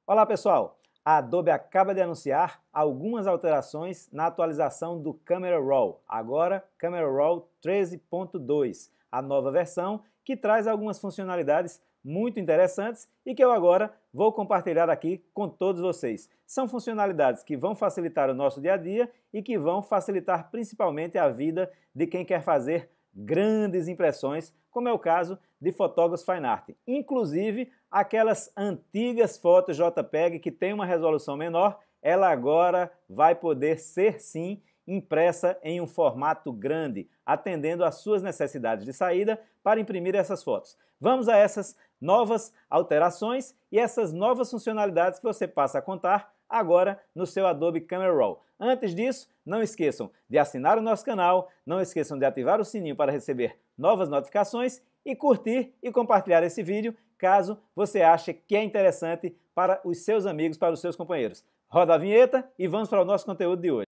Olá pessoal, a Adobe acaba de anunciar algumas alterações na atualização do Camera Raw, agora Camera Raw 13.2, a nova versão que traz algumas funcionalidades muito interessantes e que eu agora vou compartilhar aqui com todos vocês. São funcionalidades que vão facilitar o nosso dia a dia e que vão facilitar principalmente a vida de quem quer fazer grandes impressões, como é o caso de fotógrafos fine art. Inclusive, aquelas antigas fotos JPEG que tem uma resolução menor, ela agora vai poder ser sim impressa em um formato grande, atendendo às suas necessidades de saída para imprimir essas fotos. Vamos a essas novas alterações e essas novas funcionalidades que você passa a contar agora no seu Adobe Camera Raw. Antes disso, não esqueçam de assinar o nosso canal, não esqueçam de ativar o sininho para receber novas notificações e curtir e compartilhar esse vídeo caso você ache que é interessante para os seus amigos, para os seus companheiros. Roda a vinheta e vamos para o nosso conteúdo de hoje.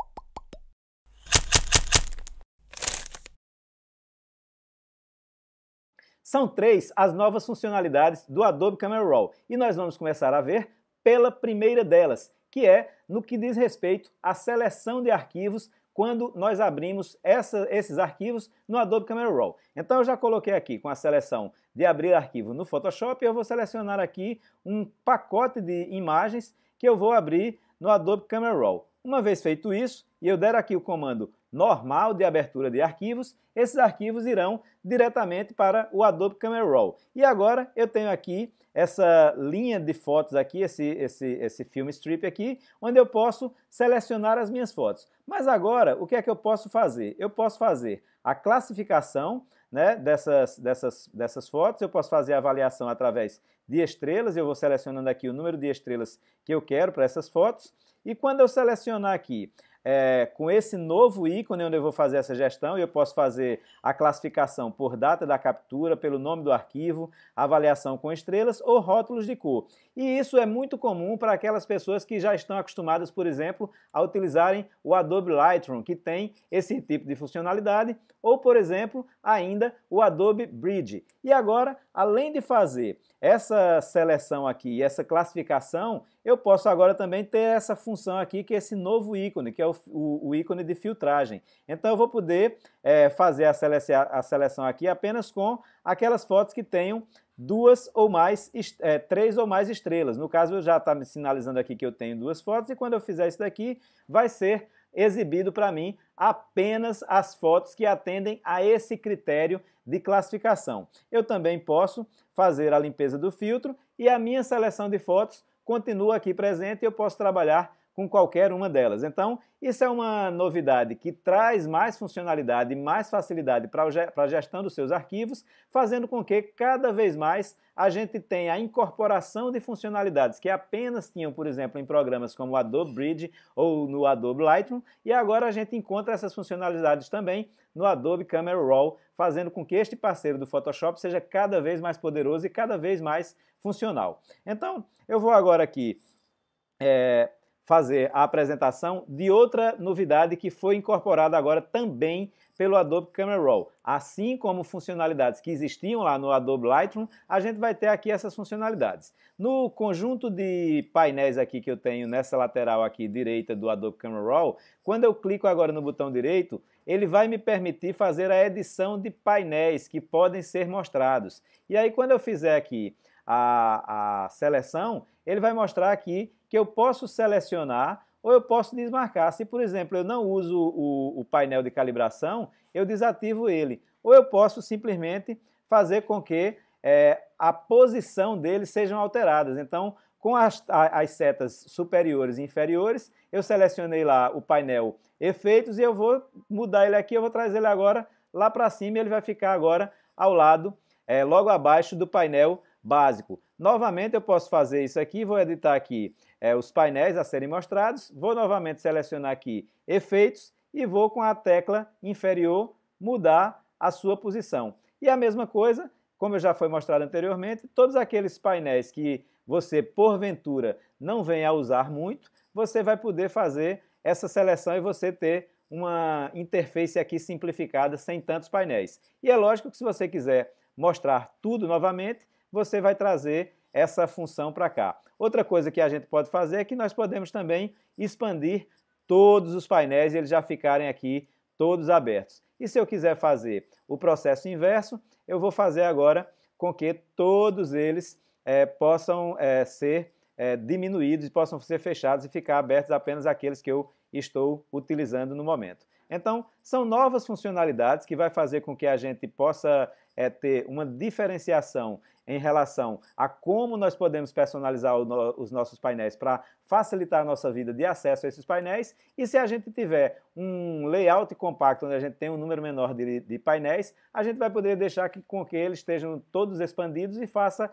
São 3 as novas funcionalidades do Adobe Camera Raw e nós vamos começar a ver pela primeira delas, que é no que diz respeito à seleção de arquivos quando nós abrimos esses arquivos no Adobe Camera Raw. Então eu já coloquei aqui com a seleção de abrir arquivo no Photoshop, eu vou selecionar aqui um pacote de imagens que eu vou abrir no Adobe Camera Raw. Uma vez feito isso, e eu der aqui o comando normal de abertura de arquivos, esses arquivos irão diretamente para o Adobe Camera Raw. E agora eu tenho aqui essa linha de fotos aqui, esse film strip aqui, onde eu posso selecionar as minhas fotos. Mas agora, o que é que eu posso fazer? Eu posso fazer a classificação, né, dessas fotos, eu posso fazer a avaliação através de estrelas, eu vou selecionando aqui o número de estrelas que eu quero para essas fotos, e quando eu selecionar aqui com esse novo ícone onde eu vou fazer essa gestão, eu posso fazer a classificação por data da captura, pelo nome do arquivo, avaliação com estrelas ou rótulos de cor. E isso é muito comum para aquelas pessoas que já estão acostumadas, por exemplo, a utilizarem o Adobe Lightroom, que tem esse tipo de funcionalidade, ou, por exemplo, ainda o Adobe Bridge. E agora, além de fazer essa seleção aqui e essa classificação, eu posso agora também ter essa função aqui, que é esse novo ícone, que é o ícone de filtragem. Então eu vou poder fazer a seleção aqui apenas com aquelas fotos que tenham 3 ou mais estrelas. No caso, eu já está me sinalizando aqui que eu tenho 2 fotos, e quando eu fizer isso daqui, vai ser exibido para mim apenas as fotos que atendem a esse critério de classificação. Eu também posso fazer a limpeza do filtro e a minha seleção de fotos continua aqui presente e eu posso trabalhar com qualquer uma delas. Então, isso é uma novidade que traz mais funcionalidade e mais facilidade para a gestão dos seus arquivos, fazendo com que cada vez mais a gente tenha a incorporação de funcionalidades que apenas tinham, por exemplo, em programas como o Adobe Bridge ou no Adobe Lightroom, e agora a gente encontra essas funcionalidades também no Adobe Camera Raw, fazendo com que este parceiro do Photoshop seja cada vez mais poderoso e cada vez mais funcional. Então, eu vou agora aqui fazer a apresentação de outra novidade que foi incorporada agora também pelo Adobe Camera Raw. Assim como funcionalidades que existiam lá no Adobe Lightroom, a gente vai ter aqui essas funcionalidades. No conjunto de painéis aqui que eu tenho nessa lateral aqui direita do Adobe Camera Raw, quando eu clico agora no botão direito, ele vai me permitir fazer a edição de painéis que podem ser mostrados. E aí quando eu fizer aqui a seleção, ele vai mostrar aqui que eu posso selecionar ou eu posso desmarcar. Se, por exemplo, eu não uso o painel de calibração, eu desativo ele. Ou eu posso simplesmente fazer com que a posição dele sejam alteradas. Então, com as setas superiores e inferiores, eu selecionei lá o painel Efeitos e eu vou mudar ele aqui, eu vou trazer ele agora lá para cima e ele vai ficar agora ao lado, logo abaixo do painel básico. Novamente eu posso fazer isso aqui, vou editar aqui os painéis a serem mostrados, vou novamente selecionar aqui Efeitos e vou com a tecla inferior mudar a sua posição. E a mesma coisa, como já foi mostrado anteriormente, todos aqueles painéis que você porventura não venha a usar muito, você vai poder fazer essa seleção e você ter uma interface aqui simplificada sem tantos painéis. E é lógico que se você quiser mostrar tudo novamente, você vai trazer essa função para cá. Outra coisa que a gente pode fazer é que nós podemos também expandir todos os painéis e eles já ficarem aqui todos abertos. E se eu quiser fazer o processo inverso, eu vou fazer agora com que todos eles possam ser diminuídos, possam ser fechados e ficar abertos apenas aqueles que eu estou utilizando no momento. Então, são novas funcionalidades que vai fazer com que a gente possa ter uma diferenciação em relação a como nós podemos personalizar os nossos painéis para facilitar a nossa vida de acesso a esses painéis. E se a gente tiver um layout compacto, onde a gente tem um número menor de painéis, a gente vai poder deixar com que eles estejam todos expandidos e faça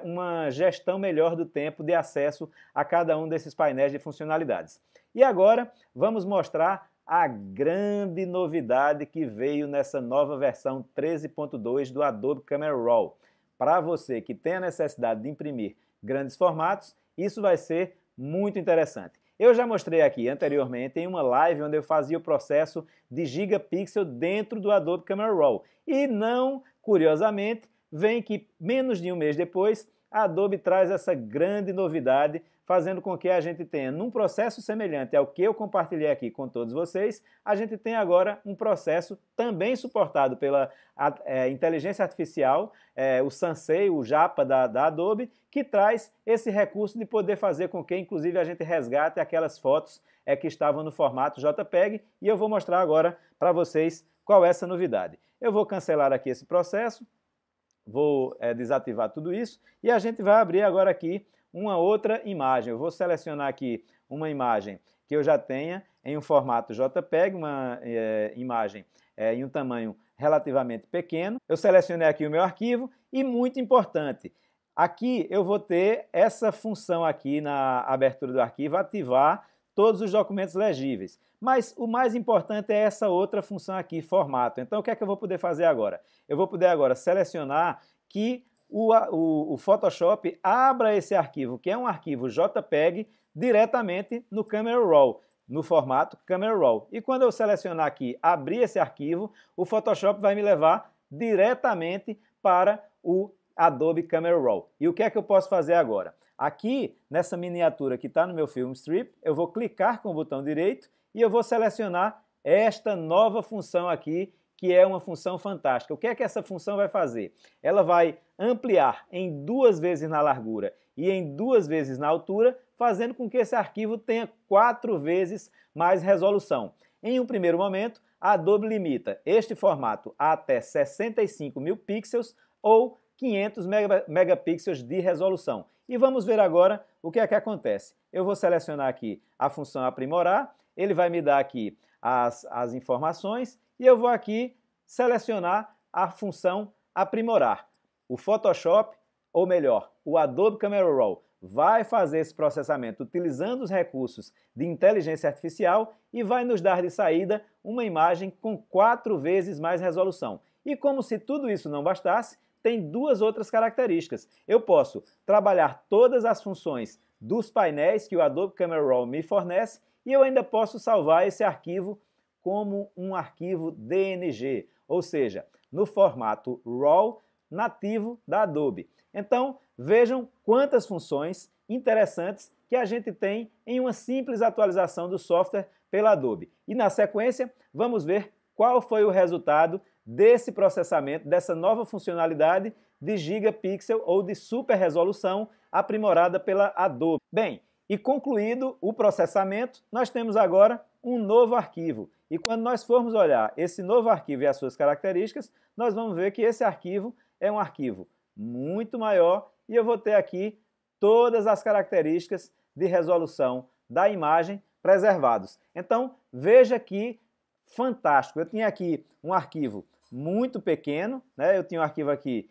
uma gestão melhor do tempo de acesso a cada um desses painéis de funcionalidades. E agora vamos mostrar a grande novidade que veio nessa nova versão 13.2 do Adobe Camera Raw. Para você que tem a necessidade de imprimir grandes formatos, isso vai ser muito interessante. Eu já mostrei aqui anteriormente em uma live onde eu fazia o processo de gigapixel dentro do Adobe Camera Raw. E não, curiosamente, vem que menos de um mês depois, a Adobe traz essa grande novidade, fazendo com que a gente tenha, num processo semelhante ao que eu compartilhei aqui com todos vocês, a gente tem agora um processo também suportado pela inteligência artificial, o Sensei, o Japa da Adobe, que traz esse recurso de poder fazer com que, inclusive, a gente resgate aquelas fotos que estavam no formato JPEG, e eu vou mostrar agora para vocês qual é essa novidade. Eu vou cancelar aqui esse processo, vou desativar tudo isso, e a gente vai abrir agora aqui uma outra imagem. Eu vou selecionar aqui uma imagem que eu já tenha em um formato JPEG, uma imagem em um tamanho relativamente pequeno. Eu selecionei aqui o meu arquivo e, muito importante, aqui eu vou ter essa função aqui na abertura do arquivo, ativar todos os documentos legíveis. Mas o mais importante é essa outra função aqui, formato. Então o que é que eu vou poder fazer agora? Eu vou poder agora selecionar que o Photoshop abra esse arquivo, que é um arquivo JPEG, diretamente no Camera Raw, no formato Camera Raw. E quando eu selecionar aqui, abrir esse arquivo, o Photoshop vai me levar diretamente para o Adobe Camera Raw. E o que é que eu posso fazer agora? Aqui, nessa miniatura que está no meu Film Strip, eu vou clicar com o botão direito e eu vou selecionar esta nova função aqui, que é uma função fantástica. O que é que essa função vai fazer? Ela vai ampliar em 2 vezes na largura e em 2 vezes na altura, fazendo com que esse arquivo tenha 4 vezes mais resolução. Em um primeiro momento, a Adobe limita este formato a até 65.000 pixels ou 500 megapixels de resolução. E vamos ver agora o que é que acontece. Eu vou selecionar aqui a função aprimorar, ele vai me dar aqui as informações e eu vou aqui selecionar a função aprimorar. O Photoshop, ou melhor, o Adobe Camera Raw, vai fazer esse processamento utilizando os recursos de inteligência artificial e vai nos dar de saída uma imagem com 4 vezes mais resolução. E como se tudo isso não bastasse, tem 2 outras características. Eu posso trabalhar todas as funções dos painéis que o Adobe Camera Raw me fornece e eu ainda posso salvar esse arquivo como um arquivo DNG, ou seja, no formato RAW nativo da Adobe. Então, vejam quantas funções interessantes que a gente tem em uma simples atualização do software pela Adobe. E na sequência, vamos ver qual foi o resultado desse processamento, dessa nova funcionalidade de gigapixel ou de super resolução aprimorada pela Adobe. Bem, e concluído o processamento, nós temos agora um novo arquivo. E quando nós formos olhar esse novo arquivo e as suas características, nós vamos ver que esse arquivo é um arquivo muito maior e eu vou ter aqui todas as características de resolução da imagem preservados. Então, veja que fantástico. Eu tinha aqui um arquivo muito pequeno, né? Eu tinha um arquivo aqui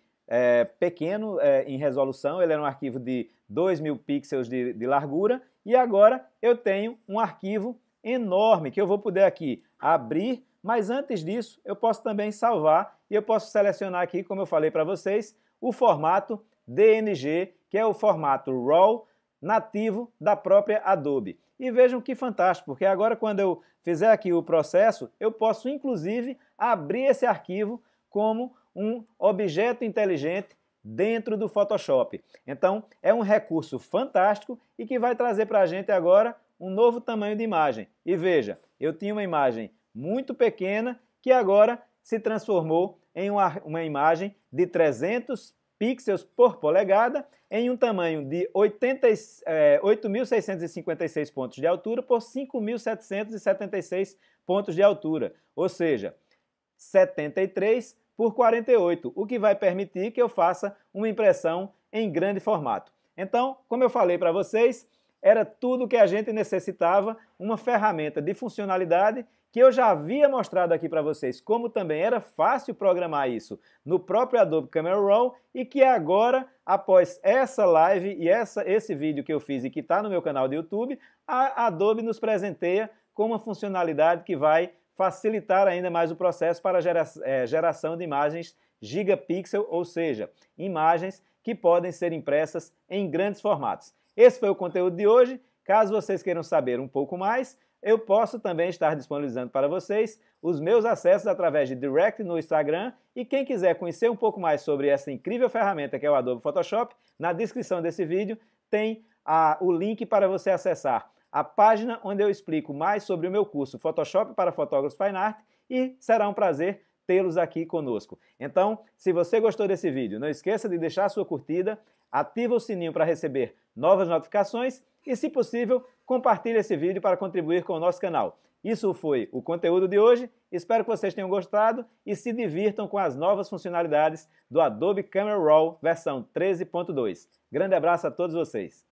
pequeno em resolução, ele era um arquivo de 2.000 pixels de largura, e agora eu tenho um arquivo enorme que eu vou poder aqui abrir, mas antes disso eu posso também salvar e eu posso selecionar aqui, como eu falei para vocês, o formato DNG, que é o formato RAW nativo da própria Adobe. E vejam que fantástico, porque agora quando eu fizer aqui o processo, eu posso inclusive abrir esse arquivo como um objeto inteligente dentro do Photoshop. Então, é um recurso fantástico e que vai trazer para a gente agora um novo tamanho de imagem. E veja, eu tinha uma imagem muito pequena que agora se transformou em uma imagem de 300 pixels por polegada em um tamanho de 8.656 pontos de altura por 5.776 pontos de altura, ou seja, 73 por 48, o que vai permitir que eu faça uma impressão em grande formato. Então, como eu falei para vocês, era tudo que a gente necessitava, uma ferramenta de funcionalidade que eu já havia mostrado aqui para vocês, como também era fácil programar isso no próprio Adobe Camera Raw e que agora, após essa live e esse vídeo que eu fiz e que está no meu canal do YouTube, a Adobe nos presenteia com uma funcionalidade que vai facilitar ainda mais o processo para a geração de imagens gigapixel, ou seja, imagens que podem ser impressas em grandes formatos. Esse foi o conteúdo de hoje. Caso vocês queiram saber um pouco mais, eu posso também estar disponibilizando para vocês os meus acessos através de direct no Instagram e quem quiser conhecer um pouco mais sobre essa incrível ferramenta que é o Adobe Photoshop, na descrição desse vídeo tem o link para você acessar a página onde eu explico mais sobre o meu curso Photoshop para Fotógrafos Fine Art e será um prazer tê-los aqui conosco. Então, se você gostou desse vídeo, não esqueça de deixar a sua curtida, ativa o sininho para receber novas notificações e, se possível, compartilhe esse vídeo para contribuir com o nosso canal. Isso foi o conteúdo de hoje, espero que vocês tenham gostado e se divirtam com as novas funcionalidades do Adobe Camera Raw versão 13.2. Grande abraço a todos vocês!